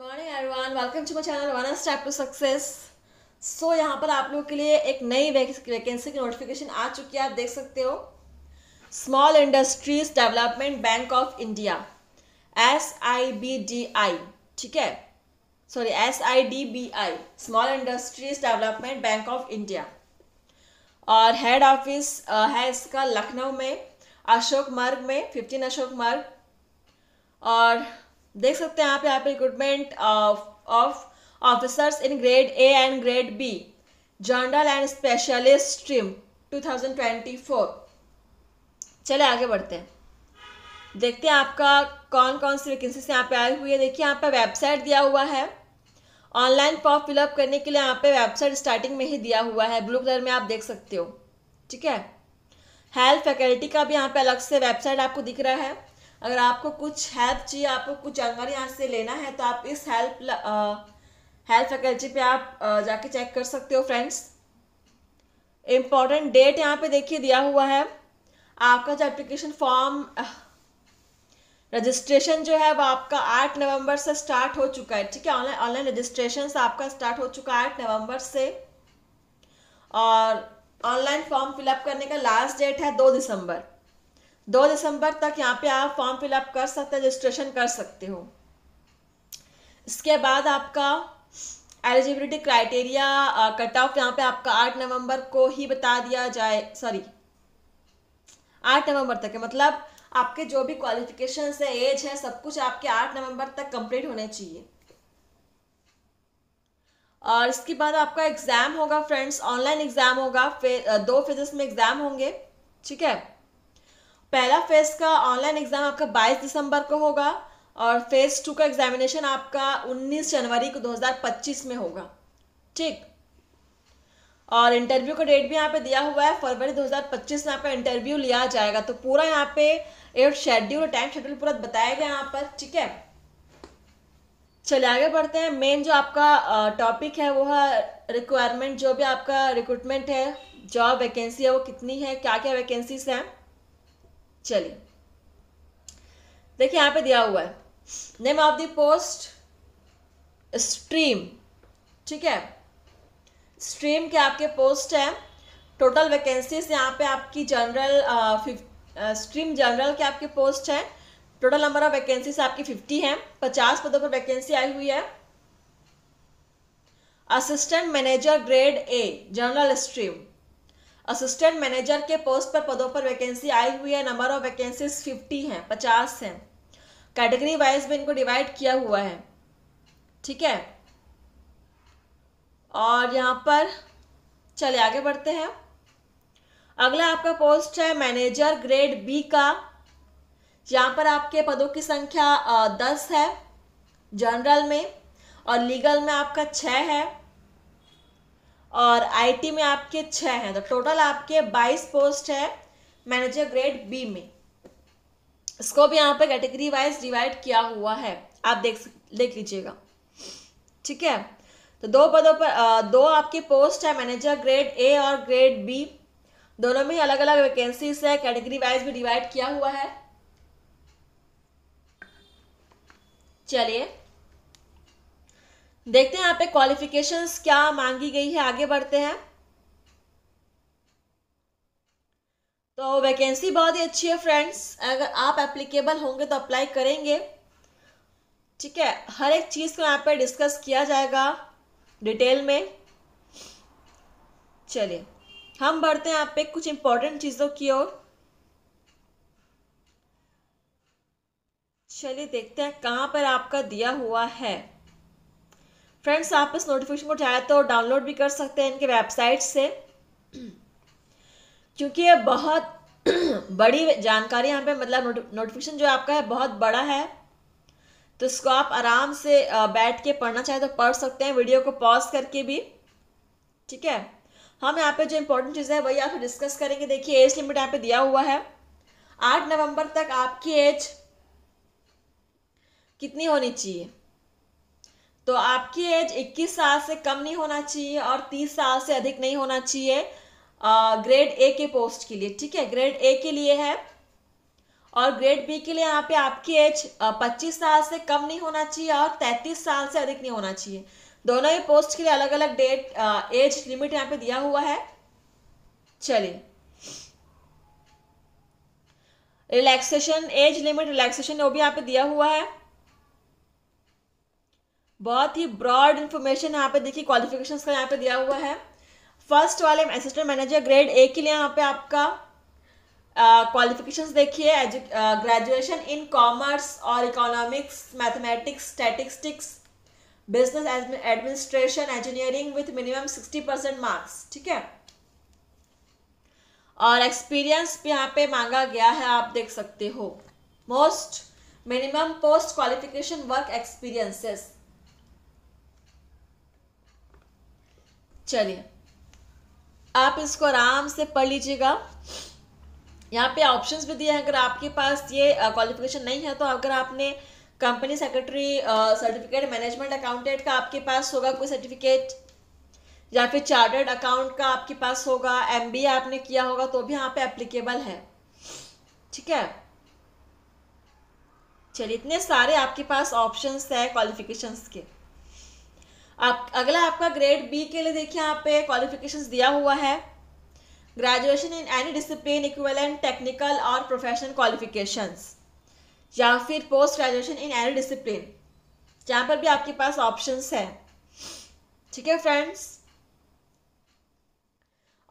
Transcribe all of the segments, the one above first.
Morning everyone, welcome to my channel one step to success. So यहाँ पर आप लोगों के लिए एक नई वैकेंसी की नोटिफिकेशन आ चुकी है। आप देख सकते हो, small industries development bank of India, SIBDI, ठीक है, sorry SIDBI, small industries development bank of India. और हेड ऑफिस है इसका लखनऊ में, अशोक मार्ग में, 15 अशोक मार्ग। और देख सकते हैं यहाँ पे recruitment of officers in grade A and grade B, general and specialist stream 2024। चले आगे बढ़ते हैं, देखते हैं आपका कौन कौन सी वैकेंसीज यहाँ पे आई हुई है। देखिए यहाँ पे वेबसाइट दिया हुआ है, ऑनलाइन फॉर्म फिलअप करने के लिए यहाँ पे वेबसाइट स्टार्टिंग में ही दिया हुआ है, ब्लू कलर में आप देख सकते हो, ठीक है। हेल्थ फैकल्टी का भी यहाँ पे अलग से वेबसाइट आपको दिख रहा है। अगर आपको कुछ हेल्प चाहिए, आपको कुछ जानकारी यहाँ से लेना है, तो आप इस हेल्थ फैकल्टी पे आप जाके चेक कर सकते हो फ्रेंड्स। इम्पॉर्टेंट डेट यहाँ पे देखिए दिया हुआ है। आपका जो एप्लीकेशन फॉर्म रजिस्ट्रेशन जो है वो आपका 8 नवंबर से स्टार्ट हो चुका है, ठीक है। ऑनलाइन रजिस्ट्रेशन आपका स्टार्ट हो चुका है 8 नवंबर से। और ऑनलाइन फॉर्म फिलअप करने का लास्ट डेट है 2 दिसंबर। 2 दिसंबर तक यहाँ पे आप फॉर्म फिलअप कर सकते हैं, रजिस्ट्रेशन कर सकते हो। इसके बाद आपका एलिजिबिलिटी क्राइटेरिया कट ऑफ यहाँ पे आपका 8 नवंबर को ही बता दिया जाए, सॉरी 8 नवंबर तक है, मतलब आपके जो भी क्वालिफिकेशंस है, एज है, सब कुछ आपके 8 नवंबर तक कंप्लीट होने चाहिए। और इसके बाद आपका एग्जाम होगा फ्रेंड्स, ऑनलाइन एग्जाम होगा, 2 फेजेस में एग्जाम होंगे, ठीक है। पहला फेज का ऑनलाइन एग्जाम आपका 22 दिसंबर को होगा और फेज 2 का एग्जामिनेशन आपका 19 जनवरी को 2025 में होगा, ठीक। और इंटरव्यू का डेट भी यहाँ पे दिया हुआ है, फरवरी 2025 में आपका इंटरव्यू लिया जाएगा। तो पूरा यहाँ पे एक शेड्यूल, टाइम शेड्यूल पूरा बताया गया यहाँ पर, ठीक है। चलिए आगे बढ़ते हैं। मेन जो आपका टॉपिक है वो है रिक्वायरमेंट, जो भी आपका रिक्रूटमेंट है, जॉब वैकेंसी है वो कितनी है, क्या क्या वैकेंसीज हैं। चलिए देखिए यहाँ पे दिया हुआ है, name of the post stream, ठीक है। स्ट्रीम के आपके पोस्ट है। टोटल वैकेंसीज यहाँ पे आपकी जनरल स्ट्रीम जनरल के आपके पोस्ट है। टोटल नंबर ऑफ वैकेंसीज आपकी 50 हैं। 50 पदों पर वैकेंसी आई हुई है। Assistant manager grade a general stream, assistant manager के पोस्ट पर पदों पर वैकेंसी आई हुई है। नंबर ऑफ वैकेंसीज 50 हैं, 50 हैं। कैटेगरी वाइज में इनको डिवाइड किया हुआ है, ठीक है। और यहाँ पर चलिए आगे बढ़ते हैं। अगला आपका पोस्ट है मैनेजर ग्रेड बी का। यहाँ पर आपके पदों की संख्या 10 है जनरल में, और लीगल में आपका 6 है, और आईटी में आपके 6 हैं। तो टोटल आपके 22 पोस्ट है मैनेजर ग्रेड बी में। इसको भी यहाँ पे कैटेगरी वाइज डिवाइड किया हुआ है, आप देख लीजिएगा, ठीक है। तो 2 पदों पर 2 आपके पोस्ट है मैनेजर ग्रेड ए और ग्रेड बी, दोनों में अलग अलग वैकेंसीज है, कैटेगरी वाइज भी डिवाइड किया हुआ है। चलिए देखते हैं यहाँ पे क्वालिफिकेशंस क्या मांगी गई है, आगे बढ़ते हैं। तो वैकेंसी बहुत ही अच्छी है फ्रेंड्स, अगर आप एप्लीकेबल होंगे तो अप्लाई करेंगे, ठीक है। हर एक चीज़ को यहाँ पे डिस्कस किया जाएगा डिटेल में। चलिए हम बढ़ते हैं यहाँ पे कुछ इंपॉर्टेंट चीज़ों की ओर। चलिए देखते हैं कहाँ पर आपका दिया हुआ है। फ्रेंड्स आप इस नोटिफिकेशन को चाहे तो डाउनलोड भी कर सकते हैं इनके वेबसाइट से, क्योंकि ये बहुत बड़ी जानकारी यहाँ पे, मतलब नोटिफिकेशन जो आपका है बहुत बड़ा है। तो इसको आप आराम से बैठ के पढ़ना चाहे तो पढ़ सकते हैं, वीडियो को पॉज करके भी, ठीक है। हम यहाँ पे जो इंपॉर्टेंट चीज़ है वही आप डिस्कस करेंगे। देखिए एज लिमिट यहाँ पे दिया हुआ है, 8 नवंबर तक आपकी एज कितनी होनी चाहिए। तो आपकी एज 21 साल से कम नहीं होना चाहिए और 30 साल से अधिक नहीं होना चाहिए ग्रेड ए के पोस्ट के लिए, ठीक है। ग्रेड ए के लिए है। और ग्रेड बी के लिए यहाँ पे आपकी एज 25 साल से कम नहीं होना चाहिए और 33 साल से अधिक नहीं होना चाहिए। दोनों ही पोस्ट के लिए अलग अलग डेट एज लिमिट यहाँ पे दिया हुआ है। चलिए, रिलैक्सेशन एज लिमिट रिलैक्सेशन वो भी यहाँ पे दिया हुआ है। बहुत ही ब्रॉड इंफॉर्मेशन यहाँ पे देखिए, क्वालिफिकेशंस का यहाँ पे दिया हुआ है। फर्स्ट वाले असिस्टेंट मैनेजर ग्रेड ए के लिए यहाँ पे आपका क्वालिफिकेशंस देखिए, ग्रेजुएशन इन कॉमर्स और economics, mathematics, statistics, business administration, engineering with minimum 60% marks, ठीक है। और एक्सपीरियंस भी यहाँ पे मांगा गया है, आप देख सकते हो। Most minimum post qualification work experiences. चलिए, आप इसको आराम से पढ़ लीजिएगा। यहाँ पे ऑप्शंस भी दिए हैं, अगर आपके पास ये क्वालिफिकेशन नहीं है तो अगर आपने company secretary certificate, management accountant का आपके पास होगा कोई सर्टिफिकेट, या फिर चार्टर्ड अकाउंट का आपके पास होगा, एमबीए आपने किया होगा तो भी यहाँ पे एप्लीकेबल है, ठीक है। चलिए, इतने सारे आपके पास ऑप्शंस है क्वालिफिकेशंस के। आप अगला आपका ग्रेड बी के लिए देखिए, यहाँ पे क्वालिफिकेशंस दिया हुआ है। Graduation in any discipline equivalent technical और प्रोफेशनल क्वालिफिकेशंस, या फिर post graduation in any discipline, जहाँ पर भी आपके पास ऑप्शंस है, ठीक है फ्रेंड्स।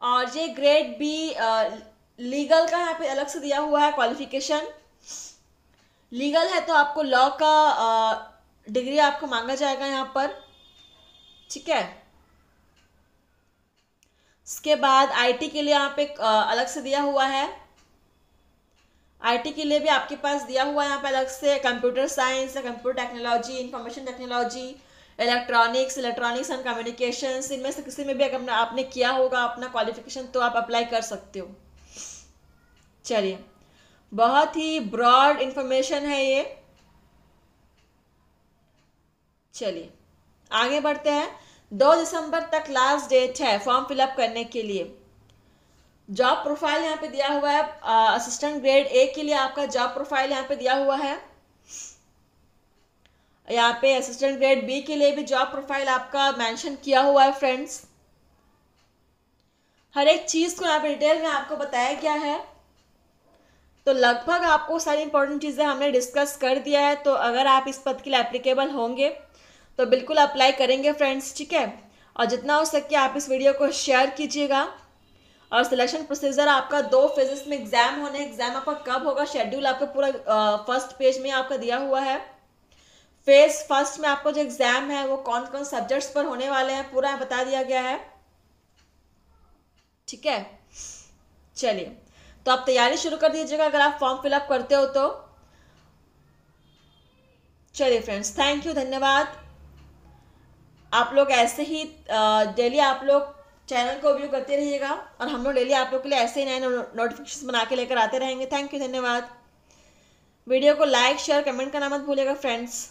और ये ग्रेड बी लीगल का यहाँ पे अलग से दिया हुआ है क्वालिफिकेशन। लीगल है तो आपको लॉ का डिग्री आपको मांगा जाएगा यहाँ पर, ठीक है। इसके बाद आईटी के लिए यहाँ पे अलग से दिया हुआ है। आईटी के लिए भी आपके पास दिया हुआ है यहाँ पे अलग से, computer science, computer technology, information technology, electronics and communications, इनमें से किसी में भी अगर आपने किया होगा अपना क्वालिफिकेशन तो आप अप्लाई कर सकते हो। चलिए, बहुत ही ब्रॉड इंफॉर्मेशन है ये। चलिए आगे बढ़ते हैं। 2 दिसंबर तक लास्ट डेट है फॉर्म फिलअप करने के लिए। जॉब प्रोफाइल यहाँ पे दिया हुआ है। असिस्टेंट ग्रेड ए के लिए आपका जॉब प्रोफाइल यहाँ पे दिया हुआ है। यहाँ पे असिस्टेंट ग्रेड बी के लिए भी जॉब प्रोफाइल आपका मेंशन किया हुआ है फ्रेंड्स। हर एक चीज़ को यहाँ पे डिटेल में आपको बताया गया है। तो लगभग आपको सारी इंपॉर्टेंट चीज़ें हमने डिस्कस कर दिया है। तो अगर आप इस पद के लिए एप्लीकेबल होंगे तो बिल्कुल अप्लाई करेंगे फ्रेंड्स, ठीक है। और जितना हो सके आप इस वीडियो को शेयर कीजिएगा। और सिलेक्शन प्रोसीजर आपका 2 फेजेस में एग्जाम होने, एग्जाम आपका कब होगा शेड्यूल आपका पूरा फर्स्ट पेज में आपका दिया हुआ है। फेज फर्स्ट में आपको जो एग्जाम है वो कौन कौन सब्जेक्ट्स पर होने वाले हैं पूरा बता दिया गया है, ठीक है। चलिए, तो आप तैयारी शुरू कर दीजिएगा अगर आप फॉर्म फिलअप करते हो तो। चलिए फ्रेंड्स, थैंक यू, धन्यवाद। आप लोग ऐसे ही डेली आप लोग चैनल को व्यू करते रहिएगा और हम लोग डेली आप लोग के लिए ऐसे ही नए नोटिफिकेशन बना के लेकर आते रहेंगे। थैंक यू, धन्यवाद। वीडियो को लाइक, शेयर, कमेंट करना मत भूलिएगा फ्रेंड्स।